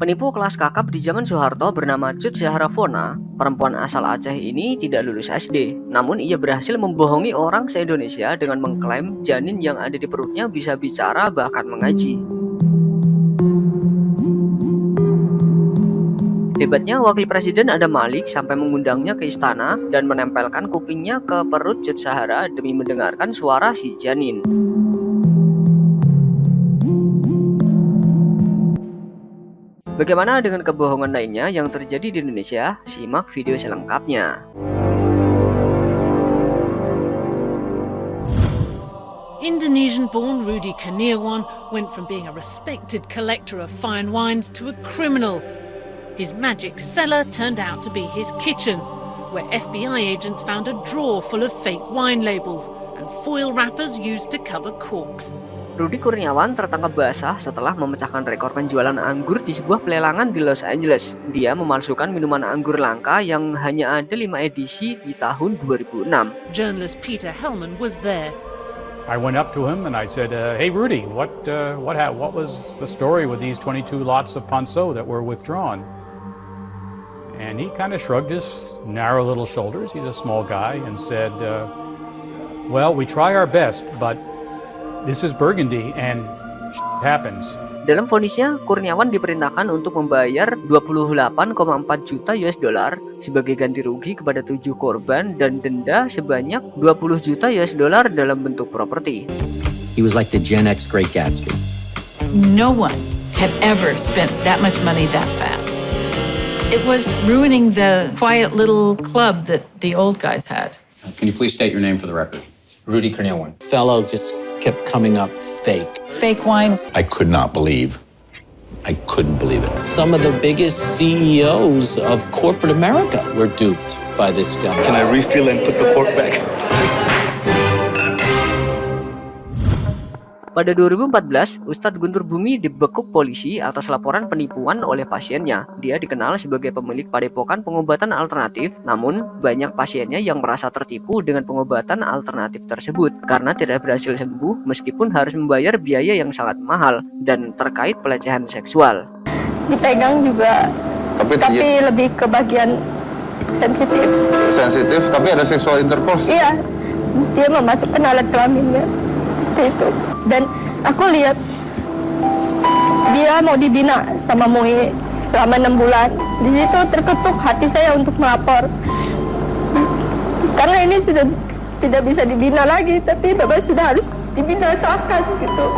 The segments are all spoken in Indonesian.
Penipu kelas kakap di zaman Soeharto bernama Cut Syaharafona. Perempuan asal Aceh ini tidak lulus SD, namun ia berhasil membohongi orang se-Indonesia dengan mengklaim janin yang ada di perutnya bisa bicara bahkan mengaji. Hebatnya, Wakil Presiden Adam Malik sampai mengundangnya ke istana dan menempelkan kupingnya ke perut Cut Syahara demi mendengarkan suara si janin. Bagaimana dengan kebohongan lainnya yang terjadi di Indonesia? Simak video selengkapnya. Indonesian-born Rudi Kurniawan went from being a respected collector of fine wines to a criminal. His magic cellar turned out to be his kitchen, where FBI agents found a drawer full of fake wine labels and foil wrappers used to cover corks. Rudi Kurniawan tertangkap basah setelah memecahkan rekor penjualan anggur di sebuah pelelangan di Los Angeles. Dia memalsukan minuman anggur langka yang hanya ada 5 edisi di tahun 2006. Journalist Peter Hellman was there. I went up to him and I said, "Hey Rudy, what was the story with these 22 lots of Ponceau that were withdrawn?" And he kind of shrugged his narrow little shoulders. He's a small guy and said, "Well, we try our best, but this is Burgundy and happens." Dalam vonisnya, Kurniawan diperintahkan untuk membayar 28,4 juta US dollar sebagai ganti rugi kepada 7 korban dan denda sebanyak 20 juta US dollar dalam bentuk properti. He was like the Gen X Great Gatsby. No one had ever spent that much money that fast. It was ruining the quiet little club that the old guys had. Can you please state your name for the record? Rudy Kurniawan. Fellow just kept coming up fake. Fake wine. I couldn't believe it. Some of the biggest CEOs of corporate America were duped by this guy. Can I refill and put the cork back? Pada 2014, Ustadz Guntur Bumi dibekuk polisi atas laporan penipuan oleh pasiennya. Dia dikenal sebagai pemilik padepokan pengobatan alternatif, namun banyak pasiennya yang merasa tertipu dengan pengobatan alternatif tersebut karena tidak berhasil sembuh meskipun harus membayar biaya yang sangat mahal dan terkait pelecehan seksual. Dipegang juga, tapi lebih ke bagian sensitif. Sensitif, tapi ada seksual intercourse? Iya, dia memasukkan alat kelaminnya. Itu. Dan aku lihat dia mau dibina sama MUI selama 6 bulan. Di situ terketuk hati saya untuk melapor. Karena ini sudah tidak bisa dibina lagi, tapi Bapak sudah harus dibinasakan gitu.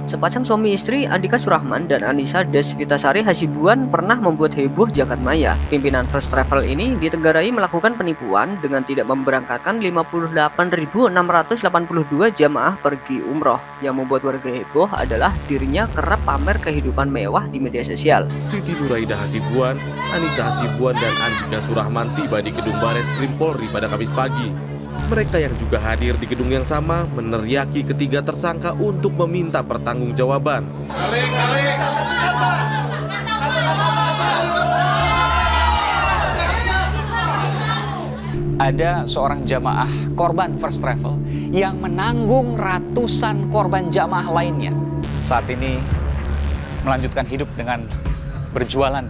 Sepasang suami istri, Andika Surahman dan Anissa Desvitasari Hasibuan, pernah membuat heboh jagat maya. Pimpinan First Travel ini ditenggarai melakukan penipuan dengan tidak memberangkatkan 58.682 jamaah pergi umroh. Yang membuat warga heboh adalah dirinya kerap pamer kehidupan mewah di media sosial. Siti Nuraida Hasibuan, Anissa Hasibuan, dan Andika Surahman tiba di gedung Bareskrim Polri pada Kamis pagi. Mereka yang juga hadir di gedung yang sama meneriaki ketiga tersangka untuk meminta pertanggungjawaban. Ada seorang jamaah korban First Travel yang menanggung ratusan korban jamaah lainnya. Saat ini melanjutkan hidup dengan berjualan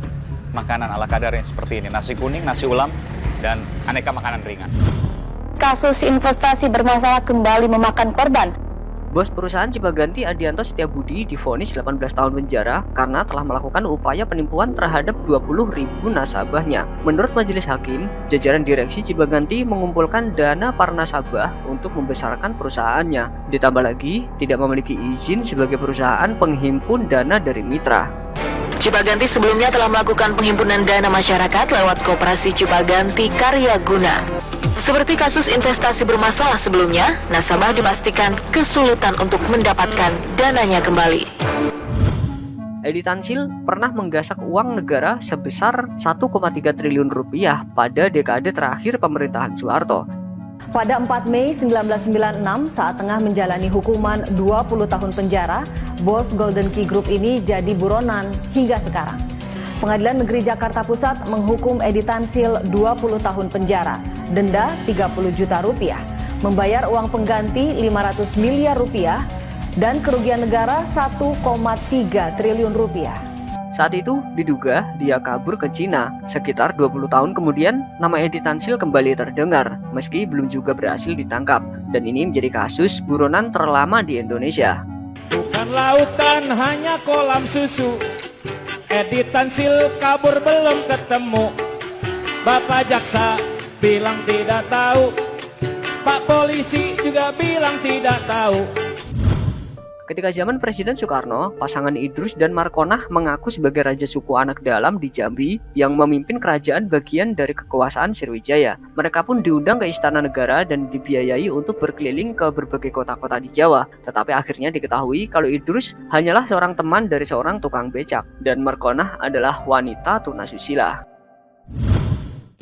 makanan ala kadarnya seperti ini. Nasi kuning, nasi ulam, dan aneka makanan ringan. Kasus investasi bermasalah kembali memakan korban. Bos perusahaan Cipaganti Adianto Setiabudi divonis 18 tahun penjara karena telah melakukan upaya penipuan terhadap 20.000 nasabahnya. Menurut majelis hakim, jajaran direksi Cipaganti mengumpulkan dana para nasabah untuk membesarkan perusahaannya. Ditambah lagi, tidak memiliki izin sebagai perusahaan penghimpun dana dari mitra. Cipaganti sebelumnya telah melakukan penghimpunan dana masyarakat lewat Koperasi Cipaganti Karya Guna. Seperti kasus investasi bermasalah sebelumnya, nasabah dipastikan kesulitan untuk mendapatkan dananya kembali. Edi Tansil pernah menggasak uang negara sebesar 1,3 triliun rupiah pada dekade terakhir pemerintahan Soeharto. Pada 4 Mei 1996, saat tengah menjalani hukuman 20 tahun penjara, bos Golden Key Group ini jadi buronan hingga sekarang. Pengadilan Negeri Jakarta Pusat menghukum Edi Tansil 20 tahun penjara, denda 30 juta rupiah, membayar uang pengganti 500 miliar rupiah, dan kerugian negara 1,3 triliun rupiah. Saat itu diduga dia kabur ke Cina. Sekitar 20 tahun kemudian, nama Edi Tansil kembali terdengar, meski belum juga berhasil ditangkap. Dan ini menjadi kasus buronan terlama di Indonesia. Bukan lautan, hanya kolam susu. Edi Tansil kabur belum ketemu. Bapak jaksa bilang tidak tahu. Pak polisi juga bilang tidak tahu. Ketika zaman Presiden Soekarno, pasangan Idrus dan Markonah mengaku sebagai raja suku anak dalam di Jambi yang memimpin kerajaan bagian dari kekuasaan Sriwijaya. Mereka pun diundang ke Istana Negara dan dibiayai untuk berkeliling ke berbagai kota-kota di Jawa. Tetapi akhirnya diketahui kalau Idrus hanyalah seorang teman dari seorang tukang becak dan Markonah adalah wanita tunasusila.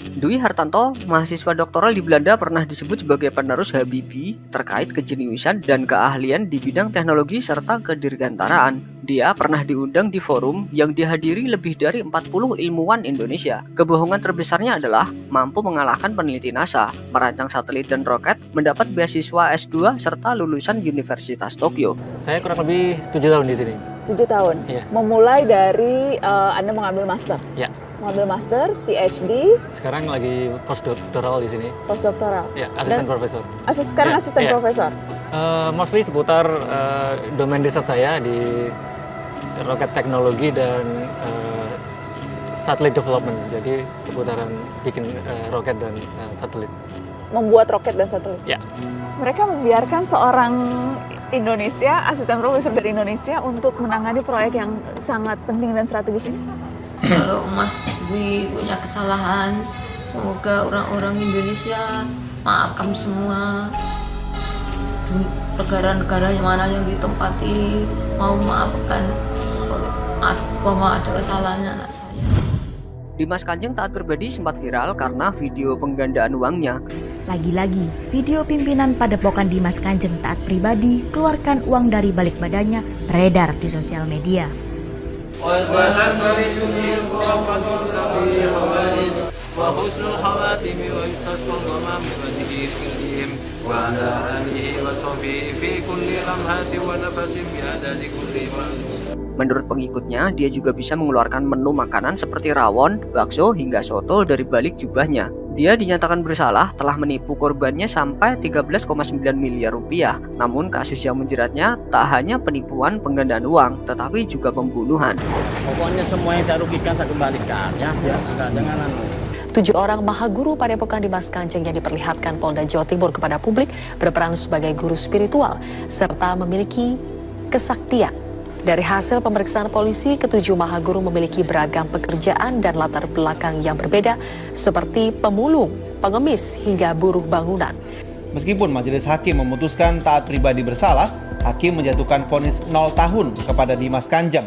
Dwi Hartanto, mahasiswa doktoral di Belanda, pernah disebut sebagai penerus Habibie terkait kejeniusan dan keahlian di bidang teknologi serta kedirgantaraan. Dia pernah diundang di forum yang dihadiri lebih dari 40 ilmuwan Indonesia. Kebohongan terbesarnya adalah mampu mengalahkan peneliti NASA, merancang satelit dan roket, mendapat beasiswa S2 serta lulusan Universitas Tokyo. Saya kurang lebih 7 tahun di sini. 7 tahun? Iya. Memulai dari Anda mengambil master? Ya. Mengambil master, PhD. Sekarang lagi postdoktoral di sini. Postdoktoral. Ya, asisten profesor. Sekarang asisten profesor. Mostly seputar domain riset saya di roket teknologi dan satellite development. Jadi seputaran bikin roket dan satelit. Membuat roket dan satelit. Ya. Mereka membiarkan seorang Indonesia, asisten profesor dari Indonesia untuk menangani proyek yang sangat penting dan strategis ini. Kalau Mas Dwi punya kesalahan, semoga orang-orang Indonesia maafkan semua. Negara-negara yang mana yang ditempati mau maafkan bahwa ada kesalahannya anak saya. Dimas Kanjeng taat pribadi sempat viral karena video penggandaan uangnya. Lagi-lagi, video pimpinan Padepokan Dimas Kanjeng taat pribadi keluarkan uang dari balik badannya beredar di sosial media. Menurut pengikutnya, dia juga bisa mengeluarkan menu makanan seperti rawon, bakso, hingga soto dari balik jubahnya. Dia dinyatakan bersalah telah menipu korbannya sampai 13,9 miliar rupiah. Namun kasus yang menjeratnya tak hanya penipuan penggandaan uang, tetapi juga pembunuhan. Pokoknya semua yang saya rugikan saya kembalikan ya, jangan 7 orang maha guru Padepokan Dimas Kanjeng yang diperlihatkan Polda Jawa Timur kepada publik berperan sebagai guru spiritual serta memiliki kesaktian. Dari hasil pemeriksaan polisi, ke-7 maha guru memiliki beragam pekerjaan dan latar belakang yang berbeda seperti pemulung, pengemis, hingga buruh bangunan. Meskipun majelis hakim memutuskan taat pribadi bersalah, hakim menjatuhkan vonis 0 tahun kepada Dimas Kanjeng.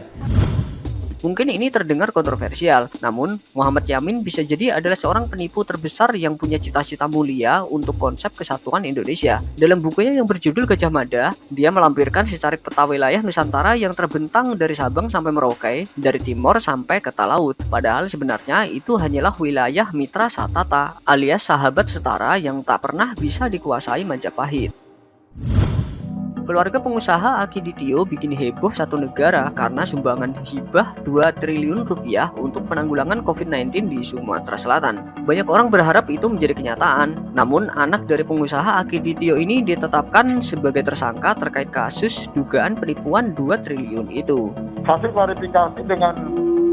Mungkin ini terdengar kontroversial, namun Muhammad Yamin bisa jadi adalah seorang penipu terbesar yang punya cita-cita mulia untuk konsep kesatuan Indonesia. Dalam bukunya yang berjudul Gajah Mada, dia melampirkan secarik peta wilayah Nusantara yang terbentang dari Sabang sampai Merauke, dari timur sampai ke Talaut. Padahal sebenarnya itu hanyalah wilayah Mitra Satata, alias sahabat setara yang tak pernah bisa dikuasai Majapahit. Keluarga pengusaha Akiditio bikin heboh satu negara karena sumbangan hibah 2 triliun rupiah untuk penanggulangan COVID-19 di Sumatera Selatan. Banyak orang berharap itu menjadi kenyataan, namun anak dari pengusaha Akiditio ini ditetapkan sebagai tersangka terkait kasus dugaan penipuan 2 triliun itu. Hasil klarifikasi dengan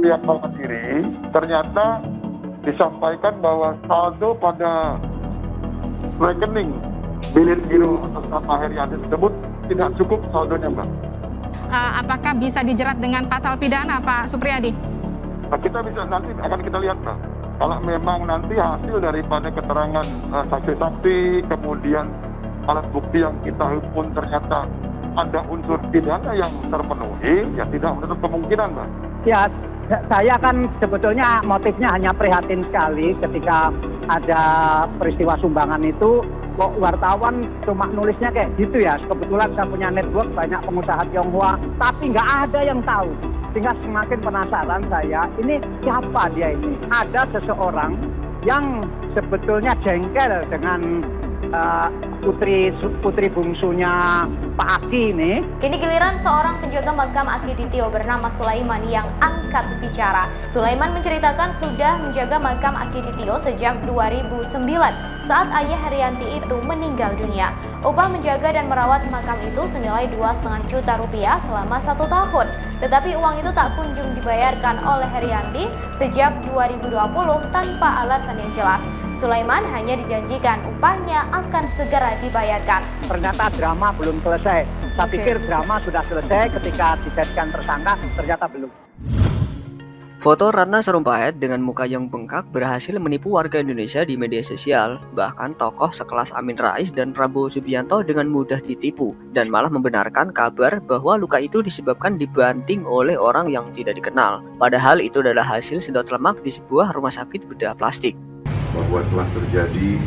pihak Bank Mandiri, ternyata disampaikan bahwa saldo pada rekening Bilir Giro atas nama Heriadi tersebut tidak cukup saldonya, Mbak. Apakah bisa dijerat dengan pasal pidana, Pak Supriyadi? Kita bisa, nanti akan kita lihat, Mbak. Kalau memang nanti hasil daripada keterangan saksi-saksi, kemudian alat bukti yang kita himpun ternyata ada unsur pidana yang terpenuhi, ya tidak menutup kemungkinan, Mbak. Ya, saya kan sebetulnya motifnya hanya prihatin sekali ketika ada peristiwa sumbangan itu. Kok wartawan cuma nulisnya kayak gitu ya. Kebetulan saya punya network banyak pengusaha Tionghoa, tapi nggak ada yang tahu. Sehingga semakin penasaran saya, ini siapa dia ini? Ada seseorang yang sebetulnya jengkel dengan putri bungsunya Pak Aki ini. Kini giliran seorang penjaga makam Aki Ditio bernama Sulaiman yang angkat bicara. Sulaiman menceritakan sudah menjaga makam Aki Ditio sejak 2009 saat ayah Herianti itu meninggal dunia. Upah menjaga dan merawat makam itu senilai 2,5 juta rupiah selama 1 tahun. Tetapi uang itu tak kunjung dibayarkan oleh Herianti sejak 2020 tanpa alasan yang jelas. Sulaiman hanya dijanjikan upahnya akan segera dibayarkan. Ternyata drama belum selesai. Saya pikir drama sudah selesai ketika dijadikan tersangka, ternyata belum. Foto Ratna Sarumpait dengan muka yang bengkak berhasil menipu warga Indonesia di media sosial. Bahkan tokoh sekelas Amin Rais dan Prabowo Subianto dengan mudah ditipu dan malah membenarkan kabar bahwa luka itu disebabkan dibanting oleh orang yang tidak dikenal. Padahal itu adalah hasil sedot lemak di sebuah rumah sakit bedah plastik. Bahwa telah terjadi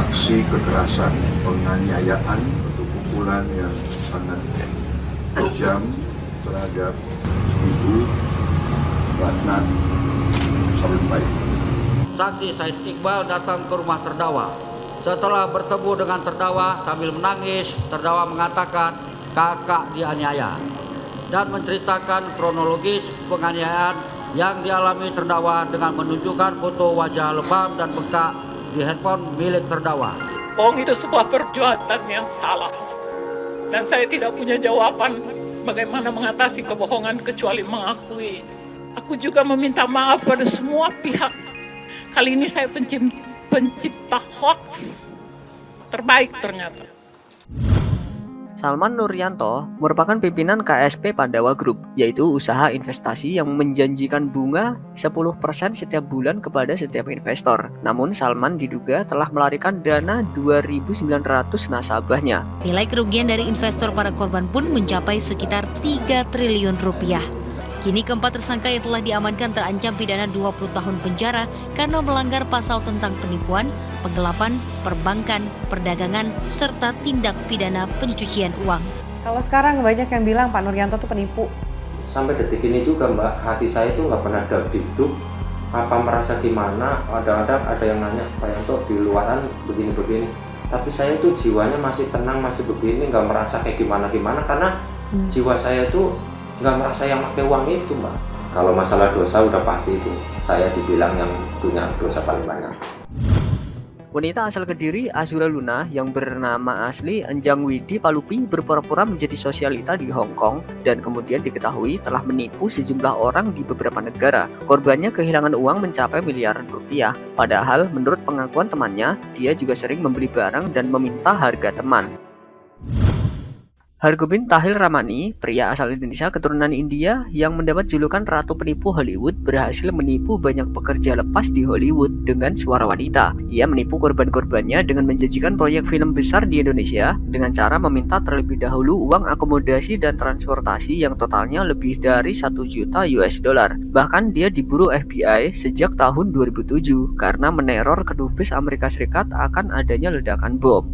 aksi kekerasan, penganiayaan atau pukulan yang sangat kejam terhadap ibu Ratna Sarumpait. Saksi Said Iqbal datang ke rumah terdakwa. Setelah bertemu dengan terdakwa sambil menangis, terdakwa mengatakan kakak dianiaya dan menceritakan kronologis penganiayaan yang dialami terdakwa dengan menunjukkan foto wajah lebam dan bengkak di handphone milik terdakwa. Itu sebuah perbuatan yang salah. Dan saya tidak punya jawaban bagaimana mengatasi kebohongan kecuali mengakui. Aku juga meminta maaf pada semua pihak. Kali ini saya pencipta hoax terbaik ternyata. Salman Nuryanto merupakan pimpinan KSP Pandawa Group, yaitu usaha investasi yang menjanjikan bunga 10% setiap bulan kepada setiap investor. Namun Salman diduga telah melarikan dana 2.900 nasabahnya. Nilai kerugian dari investor para korban pun mencapai sekitar 3 triliun rupiah. Kini keempat tersangka yang telah diamankan terancam pidana 20 tahun penjara karena melanggar pasal tentang penipuan, penggelapan, perbankan, perdagangan, serta tindak pidana pencucian uang. Kalau sekarang banyak yang bilang Pak Nuryanto itu penipu. Sampai detik ini juga Mbak, hati saya itu nggak pernah dagdikduk, apa merasa gimana, ada yang nanya Pak Yanto di luaran begini-begini. Tapi saya itu jiwanya masih tenang, masih begini, nggak merasa kayak gimana-gimana karena jiwa saya itu nggak merasa yang pakai uang itu Mbak. Kalau masalah dosa udah pasti itu saya dibilang yang punya dosa paling banyak. Wanita asal Kediri, Azura Luna, yang bernama asli Enjang Widi Palupi, berpura-pura menjadi sosialita di Hong Kong dan kemudian diketahui telah menipu sejumlah orang di beberapa negara. Korbannya kehilangan uang mencapai miliaran rupiah. Padahal menurut pengakuan temannya, dia juga sering membeli barang dan meminta harga teman. Hargobin Tahil Ramani, pria asal Indonesia keturunan India yang mendapat julukan Ratu Penipu Hollywood, berhasil menipu banyak pekerja lepas di Hollywood dengan suara wanita. Ia menipu korban-korbannya dengan menjanjikan proyek film besar di Indonesia dengan cara meminta terlebih dahulu uang akomodasi dan transportasi yang totalnya lebih dari 1 juta US dollar. Bahkan dia diburu FBI sejak tahun 2007 karena meneror kedubes Amerika Serikat akan adanya ledakan bom.